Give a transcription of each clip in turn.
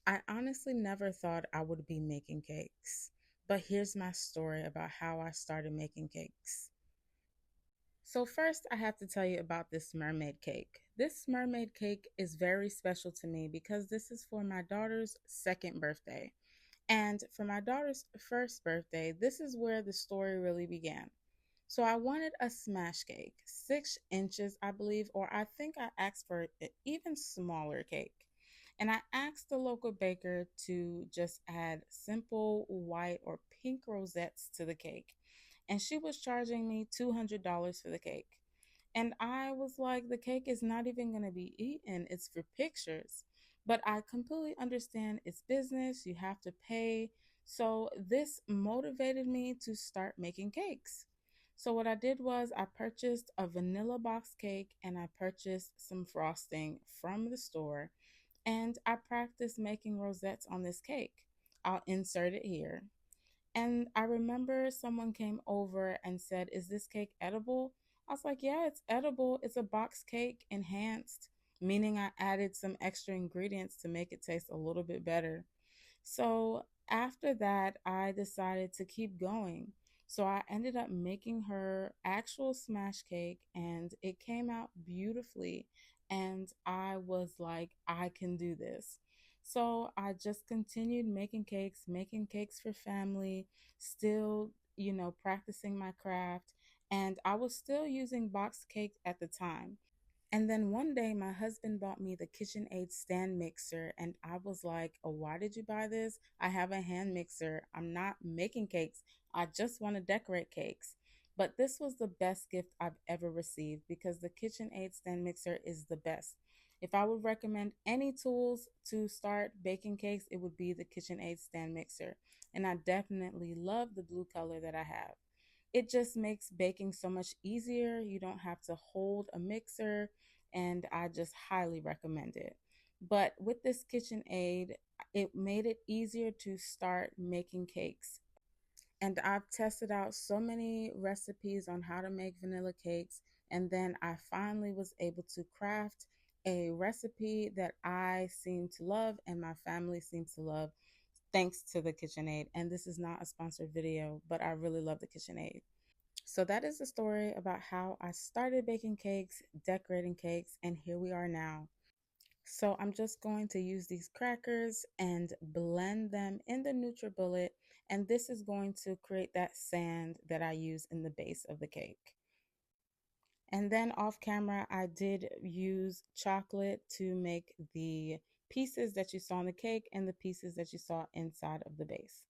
I honestly never thought I would be making cakes, but here's my story about how I started making cakes. So, first, I have to tell you about this mermaid cake. This mermaid cake is very special to me because this is for my daughter's second birthday. And for my daughter's first birthday, this is where the story really began. So I wanted a smash cake, 6 inches, I believe, or I think I asked for an even smaller cake. And I asked the local baker to just add simple white or pink rosettes to the cake. And she was charging me $200 for the cake. And I was like, the cake is not even going to be eaten, it's for pictures. But I completely understand it's business, you have to pay. So this motivated me to start making cakes. So what I did was I purchased a vanilla box cake and I purchased some frosting from the store and I practiced making rosettes on this cake. I'll insert it here. And I remember someone came over and said, "Is this cake edible?" I was like, "Yeah, it's edible. It's a box cake enhanced," meaning I added some extra ingredients to make it taste a little bit better. So after that, I decided to keep going. So I ended up making her actual smash cake and it came out beautifully. And I was like, I can do this. So I just continued making cakes for family, still, practicing my craft. And I was still using box cake at the time. And then one day, my husband bought me the KitchenAid stand mixer, and I was like, "Oh, why did you buy this? I have a hand mixer. I'm not making cakes. I just want to decorate cakes." But this was the best gift I've ever received because the KitchenAid stand mixer is the best. If I would recommend any tools to start baking cakes, it would be the KitchenAid stand mixer. And I definitely love the blue color that I have. It just makes baking so much easier. You don't have to hold a mixer, and I just highly recommend it. But with this KitchenAid, it made it easier to start making cakes. And I've tested out so many recipes on how to make vanilla cakes, and then I finally was able to craft a recipe that I seem to love and my family seems to love thanks to the KitchenAid. And this is not a sponsored video, but I really love the KitchenAid. So that is the story about how I started baking cakes, decorating cakes, and here we are now. So I'm just going to use these crackers and blend them in the NutriBullet, and this is going to create that sand that I use in the base of the cake. And then off camera, I did use chocolate to make the pieces that you saw on the cake and the pieces that you saw inside of the base.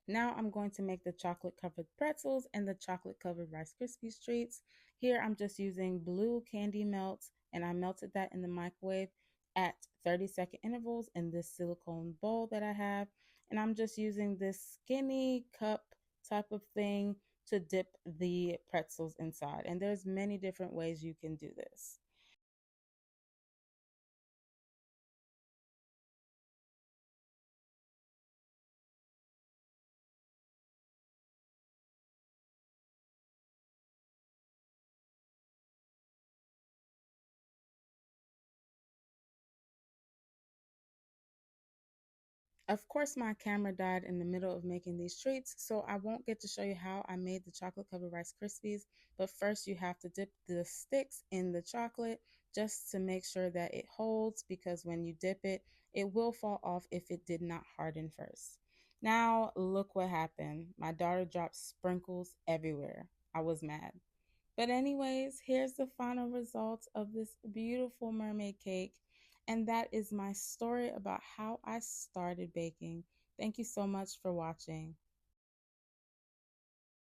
Now I'm going to make the chocolate covered pretzels and the chocolate covered Rice Krispie treats. Here I'm just using blue candy melts and I melted that in the microwave at 30-second intervals in this silicone bowl that I have. And I'm just using this skinny cup type of thing to dip the pretzels inside. And there's many different ways you can do this. Of course, my camera died in the middle of making these treats, so I won't get to show you how I made the chocolate covered Rice Krispies. But first, you have to dip the sticks in the chocolate just to make sure that it holds because when you dip it, it will fall off if it did not harden first. Now, look what happened. My daughter dropped sprinkles everywhere. I was mad. But, anyways, here's the final results of this beautiful mermaid cake. And that is my story about how I started baking. Thank you so much for watching.